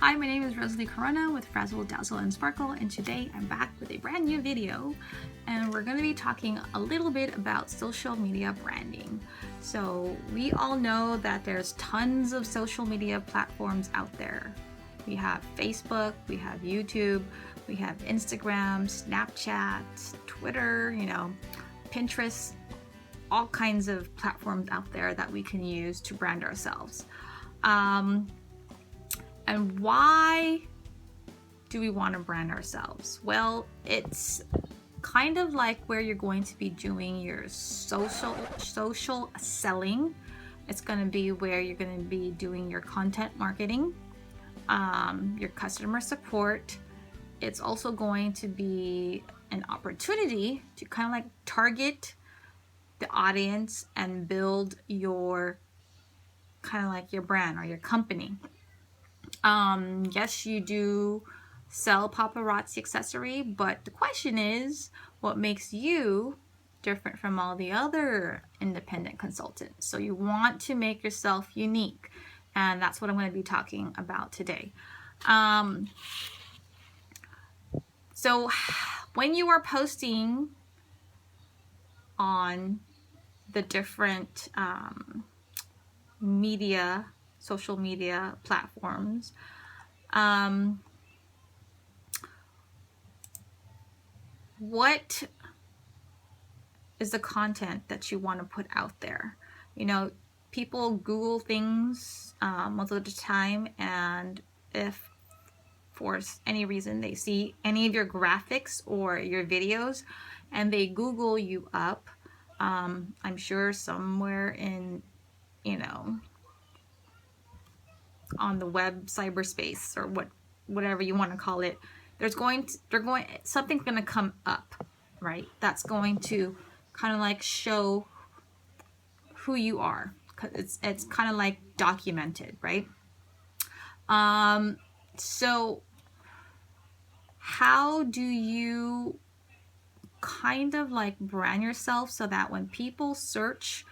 Hi, my name is Rosalie Corona with Frazzle, Dazzle, and Sparkle, and today I'm back with a brand new video, and we're going to be talking a little bit about social media branding. So we all know that there's tons of social media platforms out there. We have Facebook, we have YouTube, we have Instagram, Snapchat, Twitter, Pinterest, all kinds of platforms out there that we can use to brand ourselves. And why do we want to brand ourselves? Well, it's kind of like where you're going to be doing your social selling. It's going to be where you're going to be doing your content marketing, your customer support. It's also going to be an opportunity to kind of like target the audience and build your kind of like your brand or your company. Yes, you do sell paparazzi accessory, but the question is, what makes you different from all the other independent consultants? So you want to make yourself unique, and that's what I'm going to be talking about today. So when you are posting on the different social media platforms, what is the content that you want to put out there? People Google things most of the time, and if for any reason they see any of your graphics or your videos and they Google you up, I'm sure somewhere in on the web cyberspace or whatever you want to call it, something's going to come up, right? That's going to kind of like show who you are, because it's kind of like documented, right? So how do you kind of like brand yourself so that when people search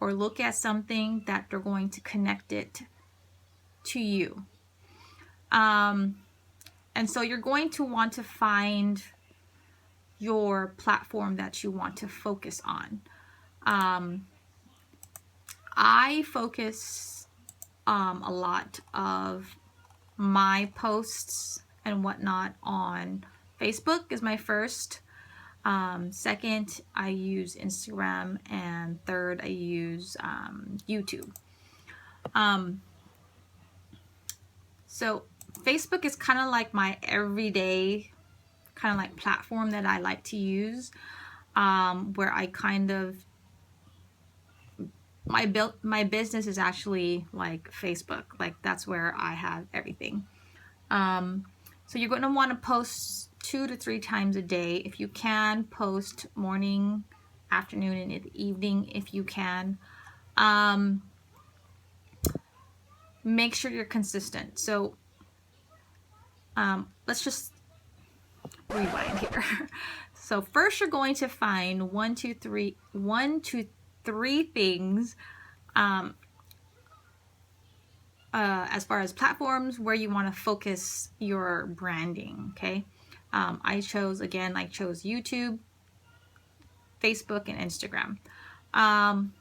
or look at something that they're going to connect it to you? And so you're going to want to find your platform that you want to focus on. I focus a lot of my posts and whatnot on Facebook is my first. Second, I use Instagram, and third, I use YouTube. So Facebook is kind of like my everyday kind of like platform that I like to use, where I kind of my business is actually like Facebook. Like that's where I have everything. So you're going to want to post 2 to 3 times a day. If you can, post morning, afternoon, and in the evening if you can. Make sure you're consistent. So let's just rewind here. So first you're going to find one to three things as far as platforms where you want to focus your branding. Okay, I chose YouTube, Facebook, and Instagram.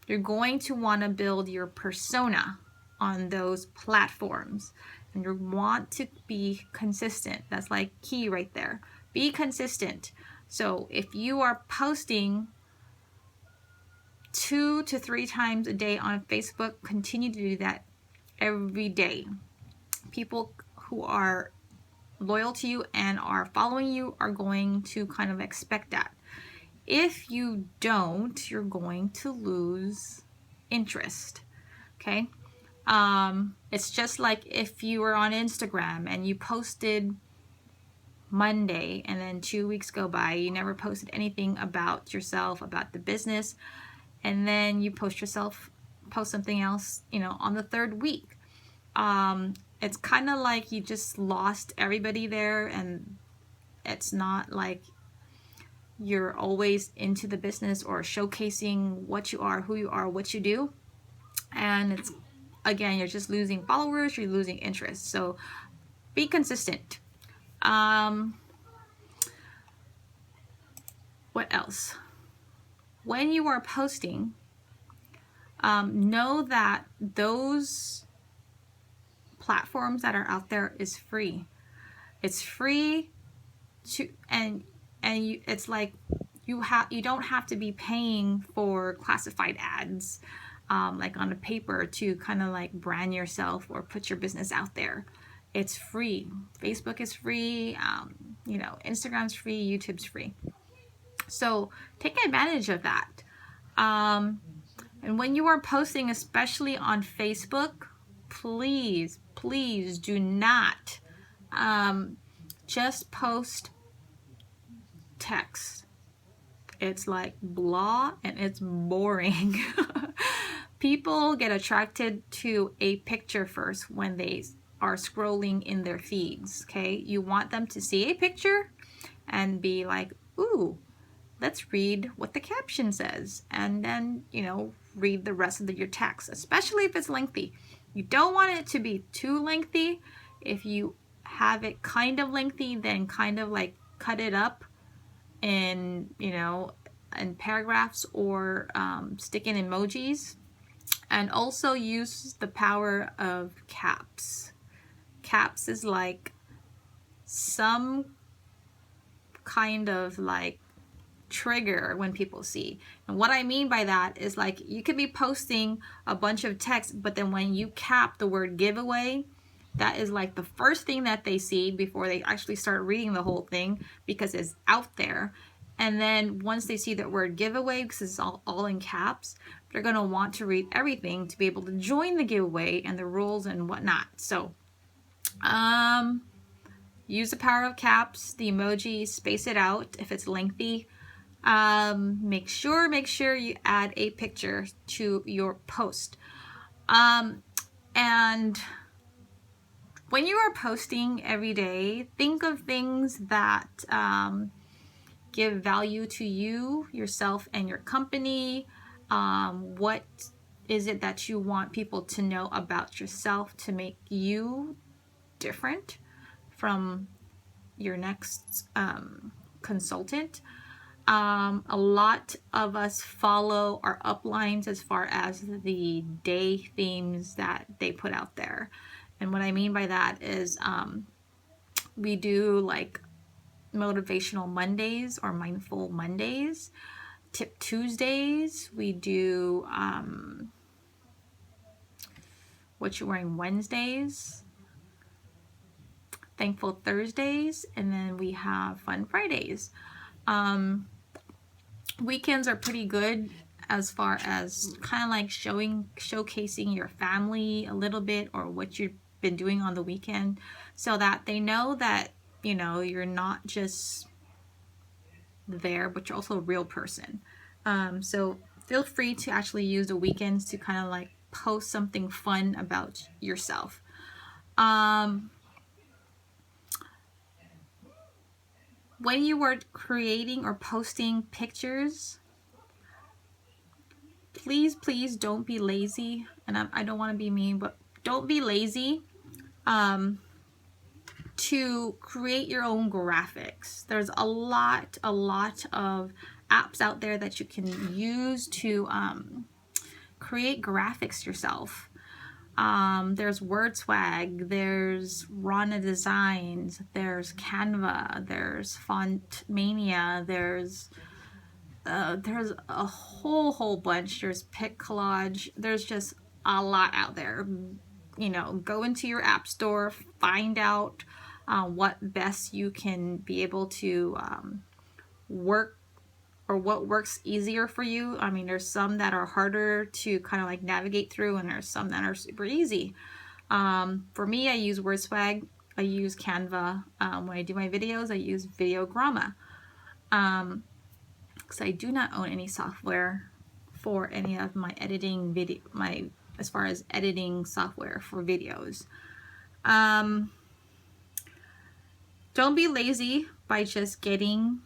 You're going to want to build your persona on those platforms, and you want to be consistent. That's like key right there. Be consistent. So if you are posting 2 to 3 times a day on Facebook, continue to do that every day. People who are loyal to you and are following you are going to kind of expect that. If you don't, you're going to lose interest. Okay? It's just like if you were on Instagram and you posted Monday and then 2 weeks go by, you never posted anything about yourself, about the business, and then you post something else, on the 3rd week. It's kind of like you just lost everybody there, and it's not like you're always into the business or showcasing what you are, who you are, what you do. And it's, again, you're just losing followers, you're losing interest. So Be consistent. What else? When you are posting, know that those platforms that are out there is free. It's free to, and it's like you don't have to be paying for classified ads, like on a paper, to kind of like brand yourself or put your business out there. It's free. Facebook is free. You know, Instagram's free. YouTube's free. So take advantage of that. And when you are posting, especially on Facebook, please do not just post text. It's like blah and it's boring. People get attracted to a picture first when they are scrolling in their feeds, okay? You want them to see a picture and be like, ooh, let's read what the caption says, and then, you know, read the rest of your text, especially if it's lengthy. You don't want it to be too lengthy. If you have it kind of lengthy, then kind of like cut it up in, you know, in paragraphs, or stick in emojis. And also use the power of caps. Caps is like some kind of like trigger when people see. And what I mean by that is, like, you could be posting a bunch of text, but then when you cap the word giveaway, that is like the first thing that they see before they actually start reading the whole thing, because it's out there. And then once they see that word giveaway, because it's all in caps, they're going to want to read everything to be able to join the giveaway and the rules and whatnot. So use the power of caps, the emoji, space it out if it's lengthy. Make sure you add a picture to your post. And when you are posting every day, think of things that give value to you, yourself, and your company. What is it that you want people to know about yourself to make you different from your next consultant? A lot of us follow our uplines as far as the day themes that they put out there. And what I mean by that is we do like motivational Mondays or mindful Mondays, tip Tuesdays, we do what you're wearing Wednesdays, thankful Thursdays, and then we have fun Fridays. Weekends are pretty good as far as kind of like showcasing your family a little bit, or what you've been doing on the weekend, so that they know that, you know, you're not just there, but you're also a real person. So feel free to actually use the weekends to kind of like post something fun about yourself. When you are creating or posting pictures, please don't be lazy. And I don't want to be mean, but don't be lazy to create your own graphics. There's a lot of apps out there that you can use to create graphics yourself. There's WordSwag, there's Rana Designs, there's Canva, there's Fontmania, there's a whole bunch. There's Pic Collage. There's just a lot out there. You know, go into your app store, find out what best you can be able to work, or what works easier for you. I mean, there's some that are harder to kind of like navigate through, and there's some that are super easy. For me, I use WordSwag, I use Canva. When I do my videos, I use Videogramma. Because I do not own any software for any of my editing as far as editing software for videos. Don't be lazy by just getting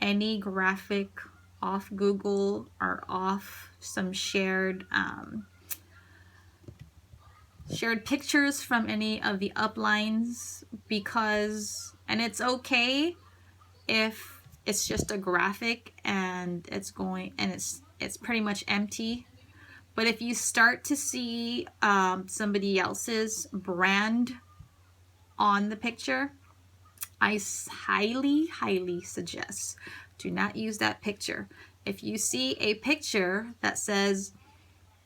any graphic off Google or off some shared pictures from any of the uplines. because, and it's okay if it's just a graphic and it's pretty much empty. But if you start to see somebody else's brand on the picture, I highly, highly suggest do not use that picture. If you see a picture that says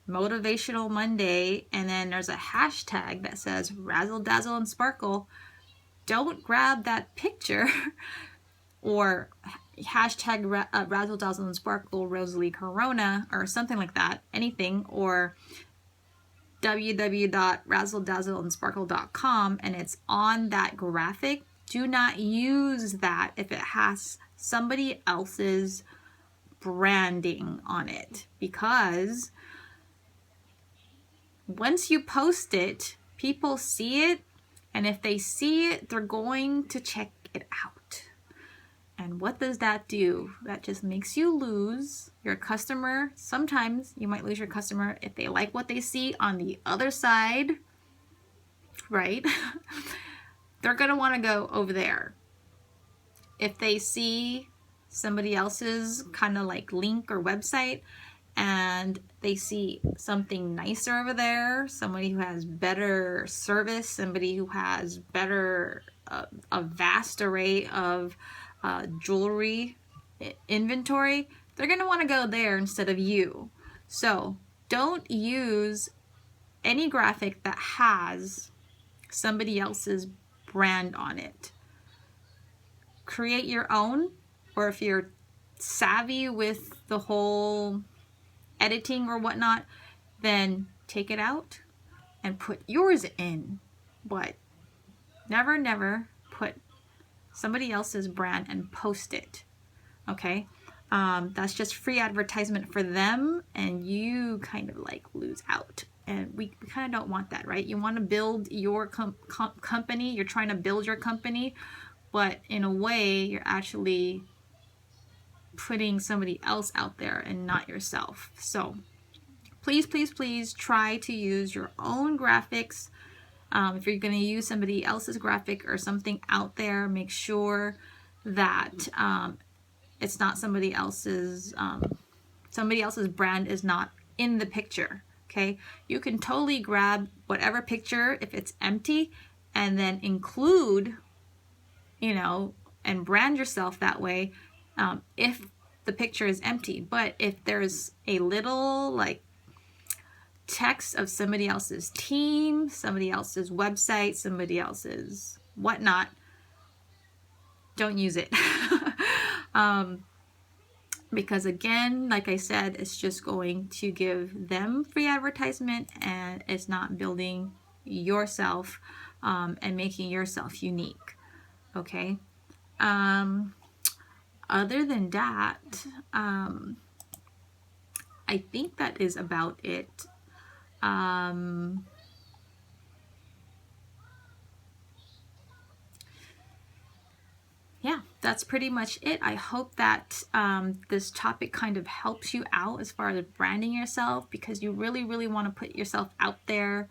Motivational Monday and then there's a hashtag that says Razzle Dazzle and Sparkle, don't grab that picture. Or hashtag Razzle Dazzle and Sparkle Rosalie Corona or something like that, anything, or www.razzledazzleandsparkle.com and it's on that graphic. Do not use that if it has somebody else's branding on it, because once you post it, people see it, and if they see it, they're going to check it out. And what does that do? That just makes you lose your customer. Sometimes you might lose your customer if they like what they see on the other side, right? They're going to want to go over there. If they see somebody else's kind of like link or website and they see something nicer over there, somebody who has better service, somebody who has better, a vast array of jewelry inventory, they're going to want to go there instead of you. So don't use any graphic that has somebody else's brand on it. Create your own, or if you're savvy with the whole editing or whatnot, then take it out and put yours in. But never, never put somebody else's brand and post it. Okay? That's just free advertisement for them, and you kind of like lose out. And we kind of don't want that, right? You want to build your company. You're trying to build your company, but in a way, you're actually putting somebody else out there and not yourself. So please, please, please try to use your own graphics. If you're going to use somebody else's graphic or something out there, make sure that it's not somebody else's brand is not in the picture. Okay, you can totally grab whatever picture if it's empty and then include, and brand yourself that way if the picture is empty. But if there's a little like text of somebody else's team, somebody else's website, somebody else's whatnot, don't use it. Because again, like I said, it's just going to give them free advertisement, and it's not building yourself and making yourself unique. Okay. Other than that, I think that is about it. Yeah, that's pretty much it. I hope that this topic kind of helps you out as far as branding yourself, because you really, really want to put yourself out there.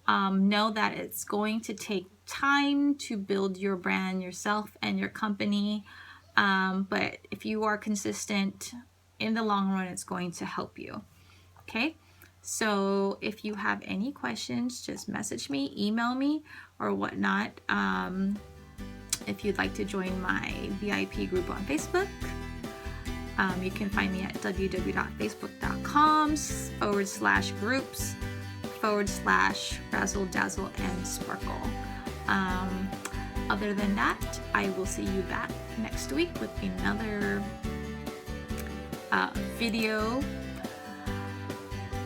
Know that it's going to take time to build your brand, yourself, and your company. But if you are consistent, in the long run, it's going to help you. Okay? So if you have any questions, just message me, email me, or whatnot. If you'd like to join my VIP group on Facebook, you can find me at www.facebook.com/groups/Razzle Dazzle and Sparkle. Other than that, I will see you back next week with another video.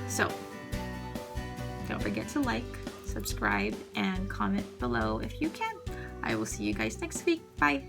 So don't forget to like, subscribe, and comment below if you can. I will see you guys next week. Bye.